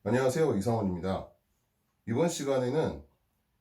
안녕하세요, 이상원입니다. 이번 시간에는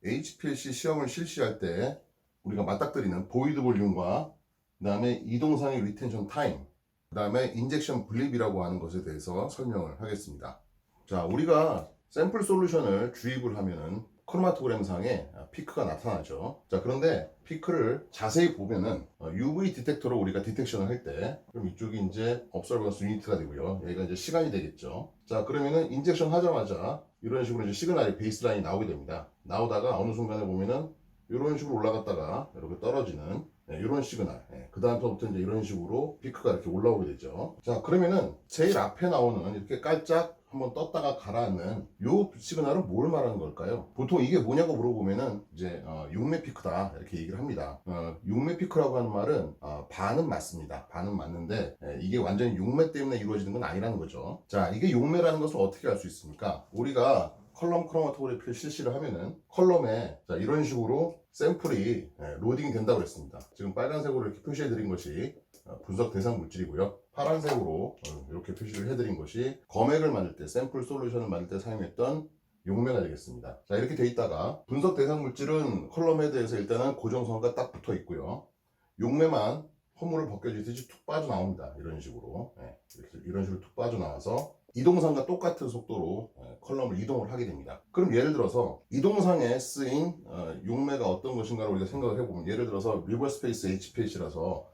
HPLC 시험을 실시할 때 우리가 맞닥뜨리는 보이드 볼륨과 그 다음에 이동상의 리텐션 타임, 그 다음에 인젝션 블립이라고 하는 것에 대해서 설명을 하겠습니다. 자, 우리가 샘플 솔루션을 주입을 하면은 크로마토그램 상에 피크가 나타나죠. 자, 그런데 피크를 자세히 보면은 UV 디텍터로 우리가 디텍션을 할 때, 그럼 이쪽이 이제 observance 유니트가 되고요. 여기가 이제 시간이 되겠죠. 자, 그러면은 인젝션 하자마자 이런 식으로 이제 시그널이 베이스라인이 나오게 됩니다. 나오다가 어느 순간에 보면은 이런 식으로 올라갔다가 이렇게 떨어지는 이런 시그널. 그 다음부터 이제 이런 식으로 피크가 이렇게 올라오게 되죠. 자, 그러면은 제일 앞에 나오는 이렇게 깔짝 한번 떴다가 가라앉는 요 시그널은 뭘 말하는 걸까요? 보통 이게 뭐냐고 물어보면은 이제 용매 피크다 이렇게 얘기를 합니다. 용매 피크라고 하는 말은 반은 맞습니다. 반은 맞는데 이게 완전히 용매 때문에 이루어지는 건 아니라는 거죠. 자, 이게 용매라는 것을 어떻게 알 수 있습니까? 우리가 컬럼 크로마토그래피를 실시를 하면은 컬럼에 자, 이런 식으로 샘플이 로딩이 된다고 했습니다. 지금 빨간색으로 이렇게 표시해 드린 것이 분석 대상 물질이고요. 파란색으로 이렇게 표시를 해드린 것이 검액을 만들 때, 샘플 솔루션을 만들 때 사용했던 용매가 되겠습니다. 자, 이렇게 돼 있다가 분석 대상 물질은 컬럼 헤드에서 일단은 고정선과 딱 붙어 있고요. 용매만 허물을 벗겨지듯이 툭 빠져나옵니다. 이런 식으로. 이런 식으로 툭 빠져나와서 이동상과 똑같은 속도로 컬럼을 이동을 하게 됩니다. 그럼 예를 들어서 이동상에 쓰인 용매가 어떤 것인가를 우리가 생각을 해보면, 예를 들어서 리버스 페이스 HPLC라서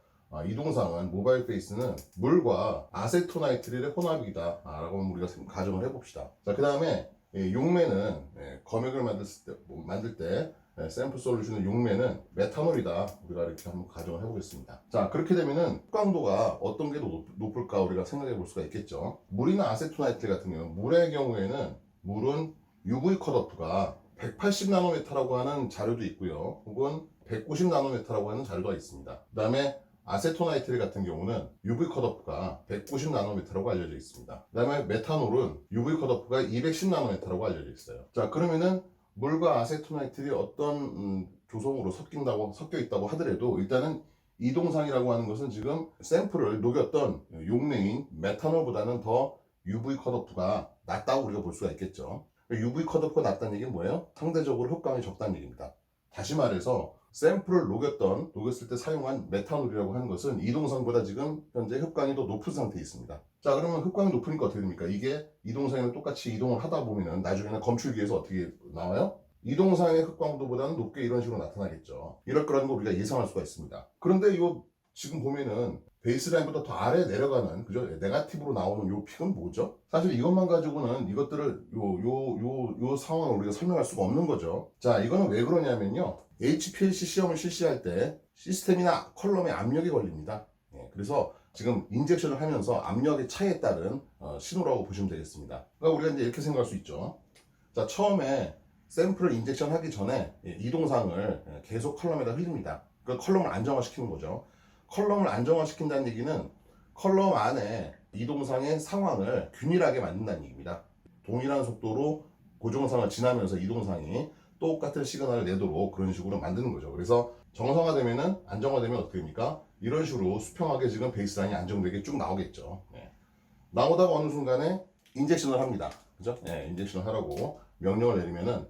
이동상은 모바일 페이스는 물과 아세토나이트릴의 혼합이다 라고 우리가 가정을 해봅시다. 자, 그 다음에 용매는 검액을 만들 때 샘플 솔루션의 용매는 메탄올이다. 우리가 이렇게 한번 가정을 해보겠습니다. 자, 그렇게 되면은 흑광도가 어떤 게 더 높을까 우리가 생각해 볼 수가 있겠죠. 물이나 아세토나이트 같은 경우는, 물의 경우에는 물은 UV 컷오프가 180 나노메타라고 하는 자료도 있고요. 혹은 190 나노메타라고 하는 자료가 있습니다. 그 다음에 아세토나이트릴 같은 경우는 UV 컷오프가 190 나노메타라고 알려져 있습니다. 그 다음에 메탄올은 UV 컷오프가 210 나노메타라고 알려져 있어요. 자, 그러면은 물과 아세토나이트릴이 어떤 조성으로 섞여 있다고 하더라도 일단은 이동상이라고 하는 것은 지금 샘플을 녹였던 용매인 메탄올보다는 더 UV 컷오프가 낮다고 우리가 볼 수가 있겠죠. UV 컷오프가 낮다는 얘기는 뭐예요? 상대적으로 흑광이 적다는 얘기입니다. 다시 말해서 샘플을 녹였을 때 사용한 메탄올이라고 하는 것은 이동상보다 지금 현재 흑광이 더 높은 상태에 있습니다. 자, 그러면 흑광이 높으니까 어떻게 됩니까? 이게 이동상이랑 똑같이 이동을 하다 보면은 나중에는 검출기에서 어떻게 나와요? 이동상의 흑광도보다는 높게 이런 식으로 나타나겠죠. 이럴 거라는 걸 우리가 예상할 수가 있습니다. 그런데 이거 지금 보면은 베이스라인보다 더 아래 내려가는, 그죠? 네거티브로 나오는 요 픽은 뭐죠? 사실 이것만 가지고는 이것들을 요 상황을 우리가 설명할 수가 없는 거죠. 자, 이거는 왜 그러냐면요. HPLC 시험을 실시할 때 시스템이나 컬럼에 압력이 걸립니다. 그래서 지금 인젝션을 하면서 압력의 차이에 따른 신호라고 보시면 되겠습니다. 그러니까 우리가 이제 이렇게 생각할 수 있죠. 자, 처음에 샘플을 인젝션 하기 전에 이동상을 계속 컬럼에다 흘립니다. 그 컬럼을 안정화시키는 거죠. 컬럼을 안정화시킨다는 얘기는 컬럼 안에 이동상의 상황을 균일하게 만든다는 얘기입니다. 동일한 속도로 고정상을 지나면서 이동상이 똑같은 시그널을 내도록 그런 식으로 만드는 거죠. 그래서 정상화되면은, 안정화되면 어떻게 됩니까? 이런 식으로 수평하게 지금 베이스라인이 안정되게 쭉 나오겠죠. 나오다가 어느 순간에 인젝션을 합니다. 그죠? 인젝션을 하라고 명령을 내리면은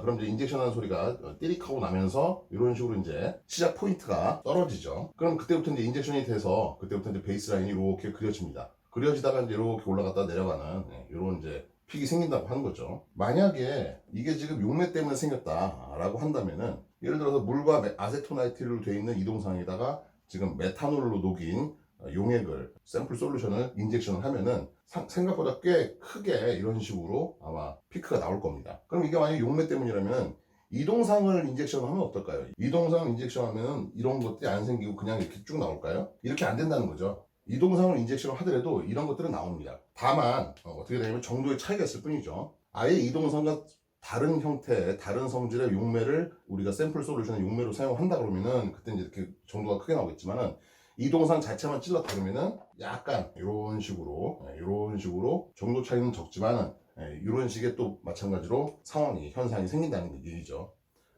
그럼 이제 인젝션 하는 소리가 띠릭하고 나면서 이런 식으로 이제 시작 포인트가 떨어지죠. 그럼 그때부터 이제 인젝션이 돼서 그때부터 이제 베이스라인이 이렇게 그려집니다. 그려지다가 이제 이렇게 올라갔다 내려가는 이런 이제 픽이 생긴다고 하는 거죠. 만약에 이게 지금 용매 때문에 생겼다라고 한다면은, 예를 들어서 물과 아세토나이트로 되어 있는 이동상에다가 지금 메탄올로 녹인 용액을, 샘플 솔루션을 인젝션을 하면은 생각보다 꽤 크게 이런 식으로 아마 피크가 나올 겁니다. 그럼 이게 만약에 용매 때문이라면 이동상을 인젝션을 하면 어떨까요? 이동상을 인젝션 하면 이런 것들이 안 생기고 그냥 이렇게 쭉 나올까요? 이렇게 안 된다는 거죠. 이동상을 인젝션을 하더라도 이런 것들은 나옵니다. 다만 어떻게 되냐면 정도의 차이가 있을 뿐이죠. 아예 이동상과 다른 형태의, 다른 성질의 용매를 우리가 샘플 솔루션의 용매로 사용한다 그러면은 그때 이제 이렇게 정도가 크게 나오겠지만은, 이동상 자체만 찔렀다 그러면은 약간 이런 식으로 정도 차이는 적지만은 이런 식의 또 마찬가지로 현상이 생긴다는 얘기죠.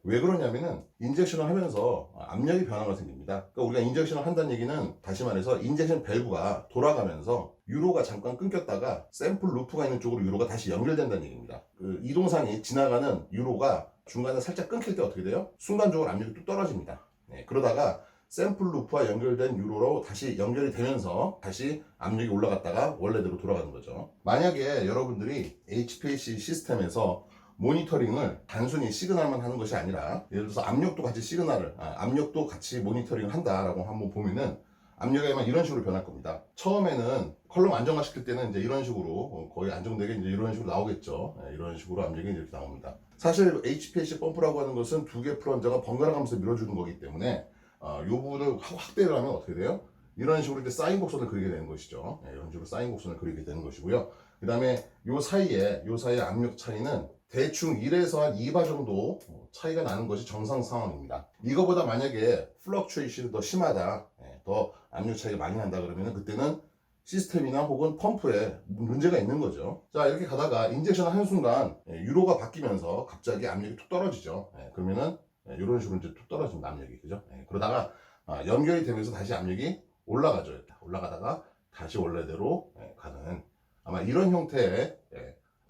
왜 그러냐면은 인젝션을 하면서 압력이 변화가 생깁니다. 그러니까 우리가 인젝션을 한다는 얘기는 다시 말해서 인젝션 밸브가 돌아가면서 유로가 잠깐 끊겼다가 샘플 루프가 있는 쪽으로 유로가 다시 연결된다는 얘기입니다. 그 이동상이 지나가는 유로가 중간에 살짝 끊길 때 어떻게 돼요? 순간적으로 압력이 뚝 떨어집니다. 네, 그러다가 샘플 루프와 연결된 유로로 다시 연결이 되면서 다시 압력이 올라갔다가 원래대로 돌아가는 거죠. 만약에 여러분들이 HPLC 시스템에서 모니터링을 단순히 시그널만 하는 것이 아니라 예를 들어서 압력도 같이 압력도 같이 모니터링을 한다라고 한번 보면은 압력이 아마 이런 식으로 변할 겁니다. 처음에는 컬럼 안정화 시킬 때는 이제 이런 식으로 거의 안정되게 이제 이런 식으로 나오겠죠. 이런 식으로 압력이 이렇게 나옵니다. 사실 HPLC 펌프라고 하는 것은 두 개 플런저가 번갈아 가면서 밀어주는 거기 때문에 이 부분을 확대를 하면 어떻게 돼요? 이런 식으로 이제 사인 곡선을 그리게 되는 것이죠. 이런 식으로 사인 곡선을 그리게 되는 것이고요. 그 다음에 요 사이에 압력 차이는 대충 1에서 한 2바 정도 차이가 나는 것이 정상 상황입니다. 이거보다 만약에 플럭추에이션이 더 심하다, 더 압력 차이가 많이 난다 그러면 그때는 시스템이나 혹은 펌프에 문제가 있는 거죠. 자, 이렇게 가다가 인젝션을 하는 순간 유로가 바뀌면서 갑자기 압력이 툭 떨어지죠. 그러면은 이런 식으로 이제 툭 떨어집니다, 압력이. 그죠? 그러다가 연결이 되면서 다시 압력이 올라가죠. 올라가다가 다시 원래대로 가는 아마 이런 형태의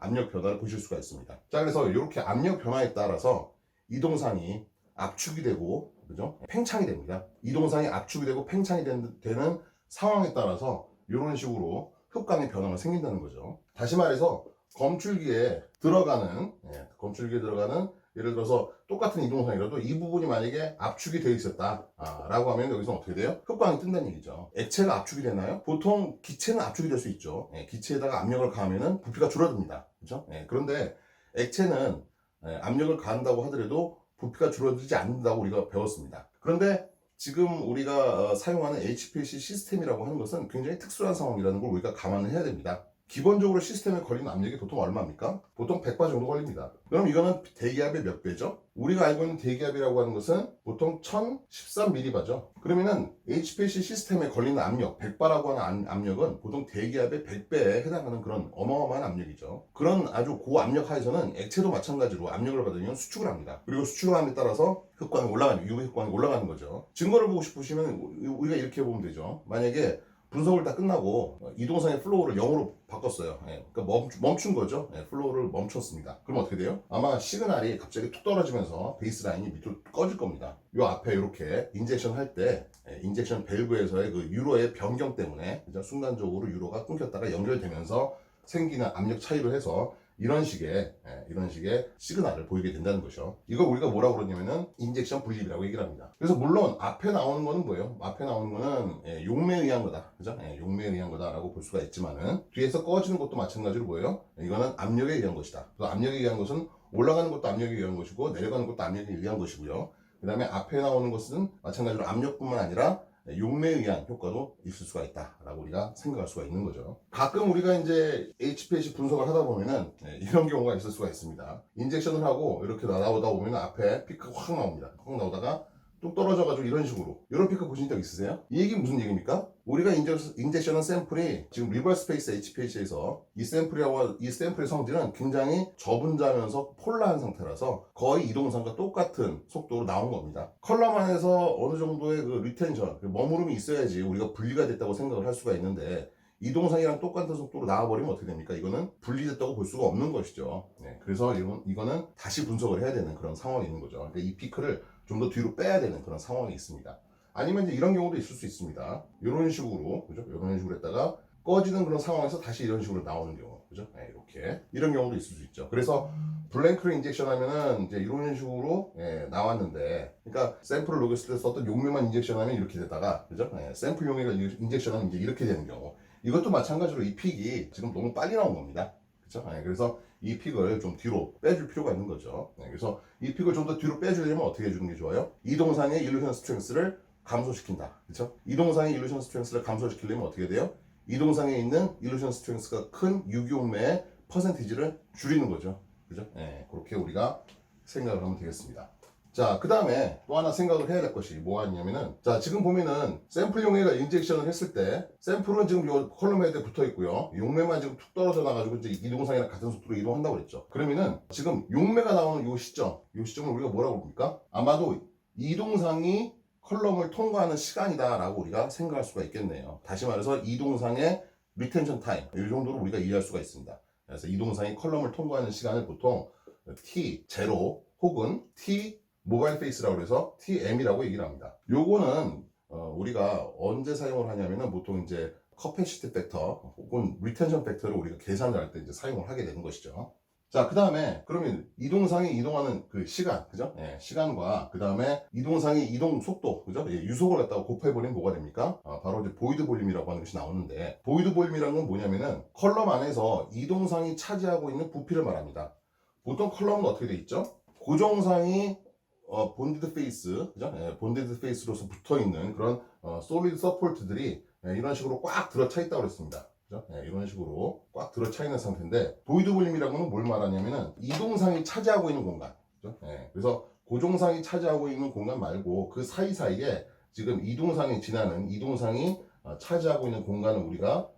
압력 변화를 보실 수가 있습니다. 자, 그래서 이렇게 압력 변화에 따라서 이동상이 압축이 되고, 그죠? 팽창이 됩니다. 이동상이 압축이 되고 팽창이 되는 상황에 따라서 이런 식으로 흡강의 변화가 생긴다는 거죠. 다시 말해서 검출기에 들어가는 예를 들어서 똑같은 이동상이라도 이 부분이 만약에 압축이 되어 있었다 라고 하면 여기서 어떻게 돼요? 흡광이 뜬다는 얘기죠. 액체가 압축이 되나요? 보통 기체는 압축이 될 수 있죠. 기체에다가 압력을 가하면 부피가 줄어듭니다. 그렇죠? 그런데 액체는 압력을 가한다고 하더라도 부피가 줄어들지 않는다고 우리가 배웠습니다. 그런데 지금 우리가 사용하는 HPLC 시스템이라고 하는 것은 굉장히 특수한 상황이라는 걸 우리가 감안을 해야 됩니다. 기본적으로 시스템에 걸리는 압력이 보통 얼마입니까? 보통 100바 정도 걸립니다. 그럼 이거는 대기압의 몇 배죠? 우리가 알고 있는 대기압이라고 하는 것은 보통 1013mB죠. 그러면은 HPLC 시스템에 걸리는 압력, 100바라고 하는 압력은 보통 대기압의 100배에 해당하는 그런 어마어마한 압력이죠. 그런 아주 고압력 하에서는 액체도 마찬가지로 압력을 받으면 수축을 합니다. 그리고 수축을 함에 따라서 흑광이 올라가는, UV 흑광이 올라가는 거죠. 증거를 보고 싶으시면 우리가 이렇게 보면 되죠. 만약에 분석을 다 끝나고 이동상의 플로우를 0으로 바꿨어요. 그러니까 멈춘 거죠. 플로우를 멈췄습니다. 그럼 어떻게 돼요? 아마 시그널이 갑자기 툭 떨어지면서 베이스라인이 밑으로 꺼질 겁니다. 요 앞에 이렇게 인젝션 할 때 인젝션 밸브에서의 그 유로의 변경 때문에 순간적으로 유로가 끊겼다가 연결되면서 생기는 압력 차이로 해서 이런 식의 시그널을 보이게 된다는 것이죠. 이걸 우리가 뭐라고 그러냐면은 인젝션 분립이라고 얘기를 합니다. 그래서 물론 앞에 나오는 거는 뭐예요? 앞에 나오는 거는 용매에 의한 거다. 그죠? 용매에 의한 거다라고 볼 수가 있지만은 뒤에서 꺼지는 것도 마찬가지로 뭐예요? 이거는 압력에 의한 것이다. 그래서 압력에 의한 것은 올라가는 것도 압력에 의한 것이고 내려가는 것도 압력에 의한 것이고요. 그 다음에 앞에 나오는 것은 마찬가지로 압력뿐만 아니라 용매에 의한 효과도 있을 수가 있다라고 우리가 생각할 수가 있는 거죠. 가끔 우리가 이제 HPLC 분석을 하다 보면은 이런 경우가 있을 수가 있습니다. 인젝션을 하고 이렇게 나오다 보면 앞에 피크가 확 나옵니다. 확 나오다가 뚝 떨어져가지고 이런 식으로 이런 피크 보신 적 있으세요? 이 얘기는 무슨 얘기입니까? 우리가 인젝션한 샘플이 지금 리버스 스페이스 HPLC에서 이 샘플의 성질은 굉장히 저분자면서 폴라한 상태라서 거의 이동상과 똑같은 속도로 나온 겁니다. 컬럼 안에서 어느 정도의 그 리텐션, 머무름이 있어야지 우리가 분리가 됐다고 생각을 할 수가 있는데 이동상이랑 똑같은 속도로 나와버리면 어떻게 됩니까? 이거는 분리됐다고 볼 수가 없는 것이죠. 그래서 이거는 다시 분석을 해야 되는 그런 상황이 있는 거죠. 그러니까 이 피크를 좀 더 뒤로 빼야 되는 그런 상황이 있습니다. 아니면 이제 이런 경우도 있을 수 있습니다. 이런 식으로, 그죠? 이런 식으로 했다가 꺼지는 그런 상황에서 다시 이런 식으로 나오는 경우, 그죠? 이렇게 이런 경우도 있을 수 있죠. 그래서 블랭크로 인젝션 하면은 이제 이런 식으로 나왔는데, 그러니까 샘플을 녹였을 때 썼던 용매만 인젝션하면 이렇게 되다가, 그죠? 샘플 용매를 인젝션하면 이제 이렇게 되는 경우. 이것도 마찬가지로 이 픽이 지금 너무 빨리 나온 겁니다. 그렇죠? 그래서 이 픽을 좀 뒤로 빼줄 필요가 있는 거죠. 그래서 이 픽을 좀 더 뒤로 빼주려면 어떻게 해주는 게 좋아요? 이동상의 일루션 스트렝스를 감소시킨다. 그렇죠? 이동상의 일루션 스트렝스를 감소시키려면 어떻게 돼요? 이동상에 있는 일루션 스트렝스가 큰 유기용매의 퍼센티지를 줄이는 거죠. 그죠? 그렇게 우리가 생각을 하면 되겠습니다. 자, 그 다음에 또 하나 생각을 해야 될 것이 뭐냐면은, 자, 지금 보면은 샘플용매가 인젝션을 했을 때 샘플은 지금 요 컬럼 헤드에 붙어 있고요. 용매만 지금 툭 떨어져 나가지고 이제 이동상이랑 같은 속도로 이동한다고 그랬죠. 그러면은 지금 용매가 나오는 요 시점을 우리가 뭐라고 봅니까? 아마도 이동상이 컬럼을 통과하는 시간이다라고 우리가 생각할 수가 있겠네요. 다시 말해서 이동상의 리텐션 타임, 이 정도로 우리가 이해할 수가 있습니다. 그래서 이동상이 컬럼을 통과하는 시간을 보통 T0 혹은 T 모바일 페이스라고 해서 TM이라고 얘기를 합니다. 요거는 우리가 언제 사용을 하냐면은 보통 이제 커패시티 팩터 혹은 리텐션 팩터를 우리가 계산을 할 때 이제 사용을 하게 되는 것이죠. 자, 그 다음에 그러면 이동상이 이동하는 그 시간, 그죠? 예, 시간과 그 다음에 이동상이 이동 속도, 그죠? 예, 유속을 갖다가 곱해버리면 뭐가 됩니까? 바로 이제 보이드 볼륨이라고 하는 것이 나오는데, 보이드 볼륨이라는 건 뭐냐면은 컬럼 안에서 이동상이 차지하고 있는 부피를 말합니다. 보통 컬럼은 어떻게 돼 있죠? 고정상이 본디드 페이스, 그죠? 예, 본디드 페이스로서 붙어 있는 그런 솔리드 서포트들이 이런 식으로 꽉 들어차 있다고 그랬습니다. 그죠? 예, 이런 식으로 꽉 들어차 있는 상태인데, 보이드 볼륨이라는 건 뭘 말하냐면은 이동상이 차지하고 있는 공간, 그죠? 예, 그래서 고정상이 차지하고 있는 공간 말고 그 사이사이에 지금 이동상이 지나는 이동상이 차지하고 있는 공간을 우리가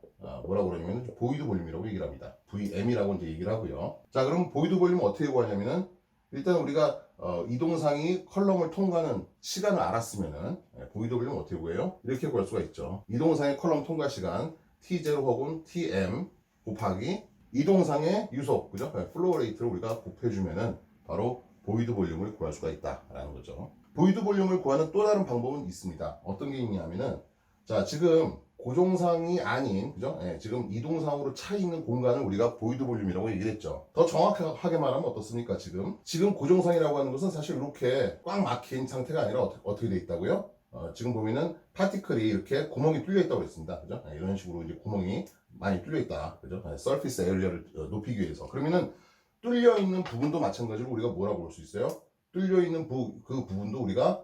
뭐라고 그러냐면 보이드 볼륨이라고 얘기를 합니다. VM이라고 이제 얘기를 하고요. 자, 그럼 보이드 볼륨은 어떻게 구하냐면은 일단 우리가 이동상이 컬럼을 통과하는 시간을 알았으면은 보이드 볼륨은 어떻게 구해요? 이렇게 구할 수가 있죠. 이동상의 컬럼 통과 시간 T0 혹은 TM 곱하기 이동상의 유속, 그죠? 플로우 레이트를 우리가 곱해주면은 바로 보이드 볼륨을 구할 수가 있다라는 거죠. 보이드 볼륨을 구하는 또 다른 방법은 있습니다. 어떤 게 있냐면은, 자, 지금 고정상이 아닌, 그죠? 예, 지금 이동상으로 차 있는 공간을 우리가 보이드 볼륨이라고 얘기를 했죠. 더 정확하게 말하면 어떻습니까? 지금 고정상이라고 하는 것은 사실 이렇게 꽉 막힌 상태가 아니라 어떻게 돼 있다고요? 지금 보면은 파티클이 이렇게 구멍이 뚫려 있다고 했습니다. 그죠? 예, 이런 식으로 이제 구멍이 많이 뚫려 있다. 그죠? 서피스 에리어를 높이기 위해서. 그러면은 뚫려 있는 부분도 마찬가지로 우리가 뭐라고 볼 수 있어요? 뚫려 있는 그 부분도 우리가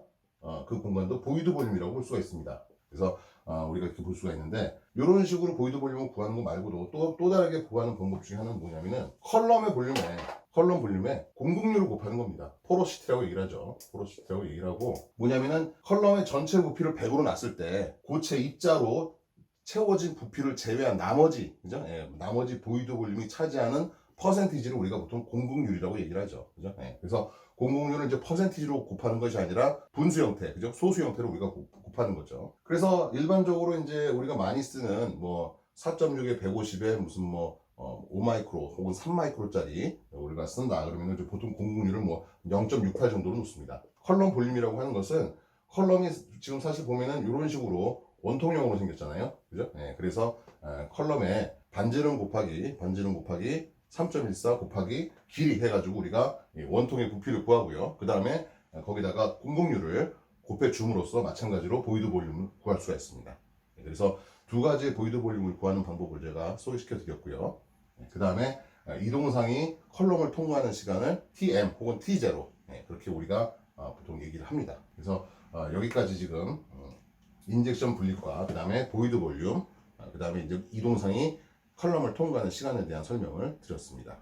그 공간도 보이드 볼륨이라고 볼 수가 있습니다. 그래서 우리가 이렇게 볼 수가 있는데, 이런 식으로 보이드 볼륨을 구하는 거 말고도 또 다르게 구하는 방법 중에 하나는 뭐냐면은 컬럼 볼륨에 공급률을 곱하는 겁니다. 포로시티라고 얘기를 하죠. 포로시티라고 얘기를 하고, 뭐냐면은 컬럼의 전체 부피를 100으로 놨을 때 고체 입자로 채워진 부피를 제외한 나머지, 그죠? 예, 나머지 보이드 볼륨이 차지하는 퍼센티지를 우리가 보통 공급률이라고 얘기를 하죠. 그죠? 예, 그래서 공급률을 이제 퍼센티지로 곱하는 것이 아니라 분수 형태, 그죠? 소수 형태로 우리가 곱하는 거죠. 그래서 일반적으로 이제 우리가 많이 쓰는 뭐 4.6에 150에 무슨 뭐 5마이크로 혹은 3마이크로짜리 우리가 쓴다 그러면 이제 보통 공급률을 뭐 0.68 정도로 놓습니다. 컬럼 볼륨이라고 하는 것은 컬럼이 지금 사실 보면은 이런 식으로 원통형으로 생겼잖아요. 그죠? 네, 그래서 컬럼에 반지름 곱하기 3.14 곱하기 길이 해가지고 우리가 원통의 부피를 구하고요. 그 다음에 거기다가 공급률을 곱해 줌으로써 마찬가지로 보이드 볼륨을 구할 수가 있습니다. 그래서 두 가지의 보이드 볼륨을 구하는 방법을 제가 소개시켜 드렸고요. 그 다음에 이동상이 컬럼을 통과하는 시간을 TM 혹은 T0 그렇게 우리가 보통 얘기를 합니다. 그래서 여기까지 지금 인젝션 분리과, 그 다음에 보이드 볼륨, 그 다음에 이제 이동상이 컬럼을 통과하는 시간에 대한 설명을 드렸습니다.